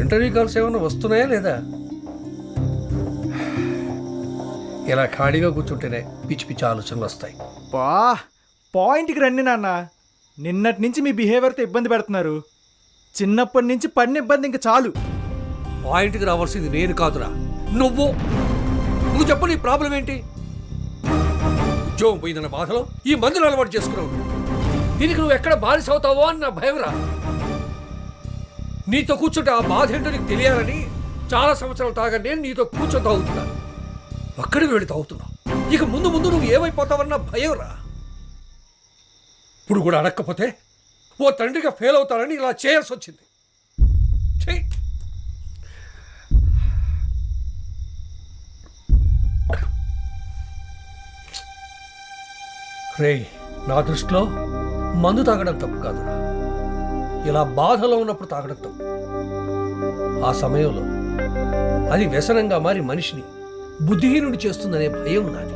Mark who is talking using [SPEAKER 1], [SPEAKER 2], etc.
[SPEAKER 1] Interview calls ఏమైనా వస్తున్నాయా లేదా? ఇలా ఖాళీగా కూర్చుంటేనే పిచ్చి పిచ్చి ఆలోచనలు వస్తాయి.
[SPEAKER 2] బా పాయింట్కి రండి నాన్న. నిన్నటి నుంచి మీ బిహేవియర్తో ఇబ్బంది పెడుతున్నారు. చిన్నప్పటి నుంచి పడిన ఇబ్బంది ఇంకా చాలు.
[SPEAKER 1] పాయింట్కి రావాల్సింది నేను కాదురా, నువ్వు. నువ్వు చెప్పు, నీ ప్రాబ్లం ఏంటి? ఉద్యోగం పోయిందన్న బాధలో ఈ మందులు అలవాటు చేసుకున్నావు. దీనికి నువ్వు ఎక్కడ బానిస అవుతావో అని నా భయంరా. నీతో కూర్చుంటే ఆ బాధ ఏంటో నీకు తెలియాలని చాలా సంవత్సరాలు తాగా నేను నీతో కూర్చొని తాగుతున్నా. అక్కడికి వెళ్ళి తాగుతున్నావు. ఇక ముందు ముందు నువ్వు ఏమైపోతావన్న భయంరా. ఇప్పుడు కూడా అడగకపోతే ఓ తండ్రిగా ఫెయిల్ అవుతానని ఇలా చేయాల్సి వచ్చింది. చెయ్యి. రేయ్, నా దృష్టిలో మందు తాగడం తప్పు కాదురా. ఇలా బాధలో ఉన్నప్పుడు తాగడం తప్పు. ఆ సమయంలో అది వ్యసనంగా మారి మనిషిని బుద్ధిహీనుడు చేస్తుందనే భయం నాది.